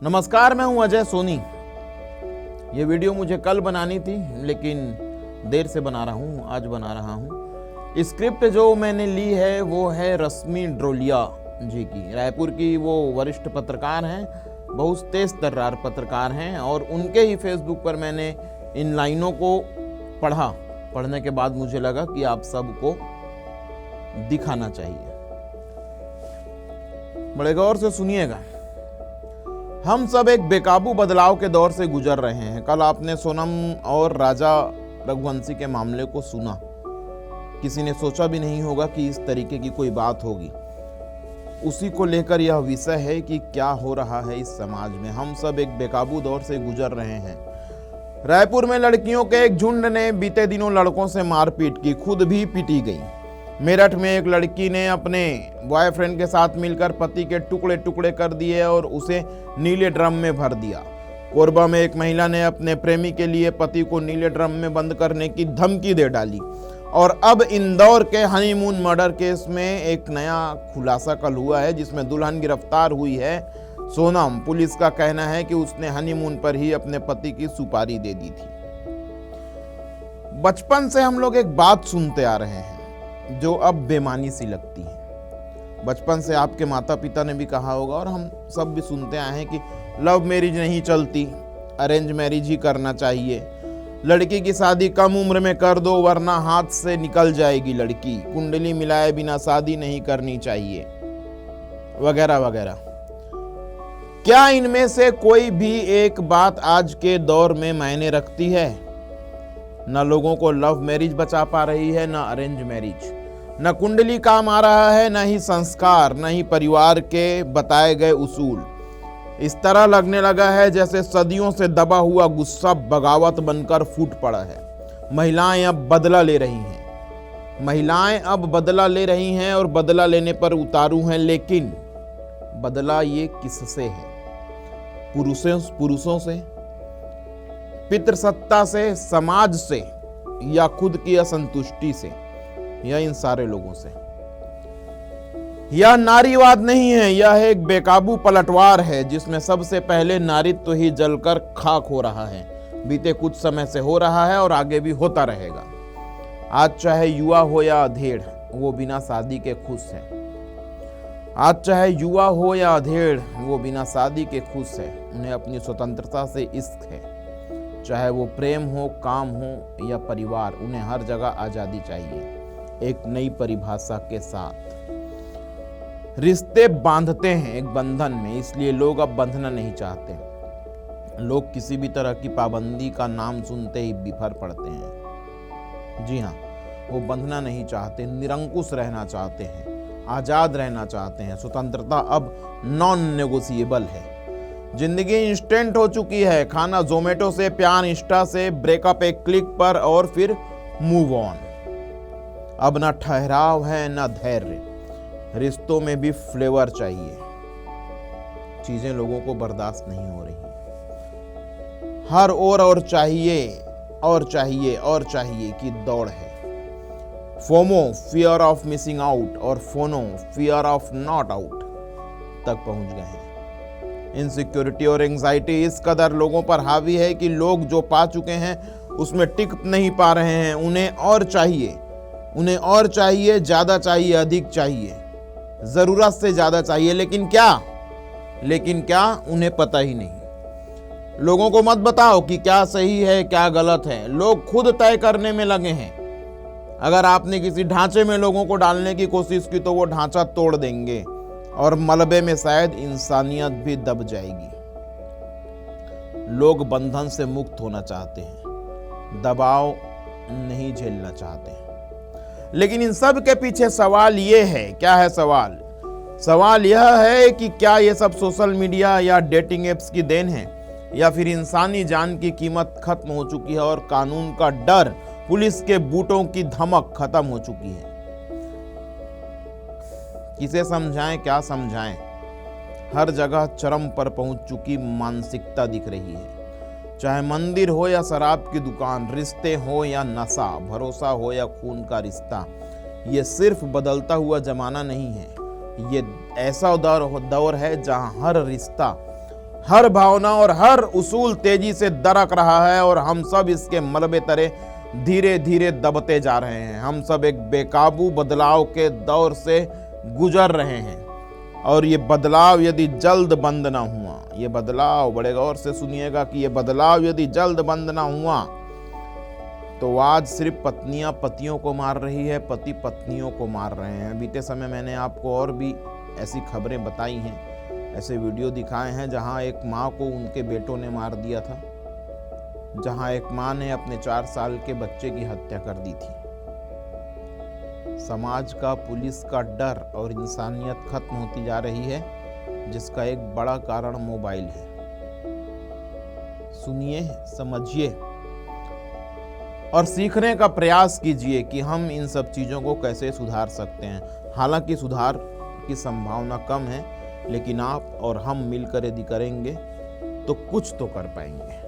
नमस्कार, मैं हूं अजय सोनी। ये वीडियो मुझे कल बनानी थी लेकिन देर से बना रहा हूं, आज बना रहा हूं। स्क्रिप्ट जो मैंने ली है वो है रश्मि ड्रोलिया जी की। रायपुर की वो वरिष्ठ पत्रकार हैं, बहुत तेज तर्रार पत्रकार हैं और उनके ही फेसबुक पर मैंने इन लाइनों को पढ़ने के बाद मुझे लगा कि आप सबको दिखाना चाहिए। बड़े गौर से सुनिएगा। हम सब एक बेकाबू बदलाव के दौर से गुजर रहे हैं। कल आपने सोनम और राजा रघुवंशी के मामले को सुना। किसी ने सोचा भी नहीं होगा कि इस तरीके की कोई बात होगी। उसी को लेकर यह विषय है कि क्या हो रहा है इस समाज में। हम सब एक बेकाबू दौर से गुजर रहे हैं। रायपुर में लड़कियों के एक झुंड ने बीते दिनों लड़कों से मारपीट की, खुद भी पीटी गई। मेरठ में एक लड़की ने अपने बॉयफ्रेंड के साथ मिलकर पति के टुकड़े टुकड़े कर दिए और उसे नीले ड्रम में भर दिया। कोरबा में एक महिला ने अपने प्रेमी के लिए पति को नीले ड्रम में बंद करने की धमकी दे डाली। और अब इंदौर के हनीमून मर्डर केस में एक नया खुलासा कल हुआ है, जिसमें दुल्हन गिरफ्तार हुई है सोनम। पुलिस का कहना है कि उसने हनीमून पर ही अपने पति की सुपारी दे दी थी। बचपन से हम लोग एक बात सुनते आ रहे हैं जो अब बेमानी सी लगती है। बचपन से आपके माता पिता ने भी कहा होगा और हम सब भी सुनते आए हैं कि लव मैरिज नहीं चलती, अरेंज मैरिज ही करना चाहिए। लड़की की शादी कम उम्र में कर दो वरना हाथ से निकल जाएगी लड़की। कुंडली मिलाए बिना शादी नहीं करनी चाहिए, वगैरह वगैरह। क्या इनमें से कोई भी एक बात आज के दौर में मायने रखती है? न लोगों को लव मैरिज बचा पा रही है, न अरेंज मैरिज, न कुंडली काम आ रहा है, न ही संस्कार, न ही परिवार के बताए गए उसूल। इस तरह लगने लगा है जैसे सदियों से दबा हुआ गुस्सा बगावत बनकर फूट पड़ा है। महिलाएं अब बदला ले रही हैं। महिलाएं अब बदला ले रही हैं और बदला लेने पर उतारू हैं। लेकिन बदला ये किससे है? पुरुषों से, पितृसत्ता से, समाज से, या खुद की असंतुष्टि से, या इन सारे लोगों से? यह नारीवाद नहीं है, यह एक बेकाबू पलटवार है जिसमें सबसे पहले नारीत्व ही जलकर खाक हो रहा है। बीते कुछ समय से हो रहा है और आगे भी होता रहेगा। आज चाहे युवा हो या अधेड़, वो बिना शादी के खुश है। आज चाहे युवा हो या अधेड़, वो बिना शादी के खुश है। उन्हें अपनी स्वतंत्रता से इश्क है। चाहे वो प्रेम हो, काम हो या परिवार, उन्हें हर जगह आजादी चाहिए। एक नई परिभाषा के साथ रिश्ते बांधते हैं एक बंधन में, इसलिए लोग अब बंधना नहीं चाहते। लोग किसी भी तरह की पाबंदी का नाम सुनते ही बिफर पड़ते हैं। जी हाँ, वो बंधना नहीं चाहते, निरंकुश रहना चाहते हैं, आजाद रहना चाहते हैं। स्वतंत्रता अब नॉन नेगोशिएबल है। जिंदगी इंस्टेंट हो चुकी है। खाना जोमेटो से, प्यार इंस्टा से, ब्रेकअप एक क्लिक पर और फिर मूव ऑन। अब ना ठहराव है ना धैर्य। रिश्तों में भी फ्लेवर चाहिए। चीजें लोगों को बर्दाश्त नहीं हो रही। हर ओर और चाहिए और चाहिए और चाहिए की दौड़ है। FOMO, fear of missing out, और फोनो, फियर ऑफ नॉट आउट तक पहुंच गए हैं। इनसिक्योरिटी और एंजाइटी इस कदर लोगों पर हावी है कि लोग जो पा चुके हैं उसमें टिक नहीं पा रहे हैं। उन्हें और चाहिए, उन्हें और चाहिए, ज्यादा चाहिए, अधिक चाहिए, जरूरत से ज्यादा चाहिए। लेकिन क्या उन्हें पता ही नहीं। लोगों को मत बताओ कि क्या सही है क्या गलत है। लोग खुद तय करने में लगे हैं। अगर आपने किसी ढांचे में लोगों को डालने की कोशिश की तो वो ढांचा तोड़ देंगे और मलबे में शायद इंसानियत भी दब जाएगी। लोग बंधन से मुक्त होना चाहते हैं, दबाव नहीं झेलना चाहते हैं। लेकिन इन सब के पीछे सवाल ये है, क्या है सवाल? सवाल यह है कि क्या ये सब सोशल मीडिया या डेटिंग एप्स की देन है, या फिर इंसानी जान की कीमत खत्म हो चुकी है और कानून का डर, पुलिस के बूटों की धमक खत्म हो चुकी है? किसे समझाएं, क्या समझाएं? हर जगह चरम पर पहुंच चुकी मानसिकता दिख रही है। चाहे मंदिर हो या शराब की दुकान, रिश्ते हो या नशा, भरोसा हो या खून का रिश्ता, ये सिर्फ बदलता हुआ जमाना नहीं है। ये ऐसा दौर है जहां हर रिश्ता, हर भावना और हर उसूल तेजी से दरक रहा है और हम सब इसके मलबे तले धीरे धीरे दबते जा रहे हैं। हम सब एक बेकाबू बदलाव के दौर से गुजर रहे हैं और ये बदलाव यदि जल्द बंद ना हुआ, ये बदलाव, बड़े गौर से सुनिएगा कि ये बदलाव यदि जल्द बंद ना हुआ तो आज सिर्फ पत्नियां पतियों को मार रही है, पति पत्नियों को मार रहे हैं। बीते समय मैंने आपको और भी ऐसी खबरें बताई हैं, ऐसे वीडियो दिखाए हैं जहां एक माँ को उनके बेटों ने मार दिया था, जहां एक माँ ने अपने 4 साल के बच्चे की हत्या कर दी थी। समाज का, पुलिस का डर और इंसानियत खत्म होती जा रही है, जिसका एक बड़ा कारण मोबाइल है। सुनिए, समझिए और सीखने का प्रयास कीजिए कि हम इन सब चीज़ों को कैसे सुधार सकते हैं। हालांकि सुधार की संभावना कम है, लेकिन आप और हम मिलकर यदि करेंगे तो कुछ तो कर पाएंगे।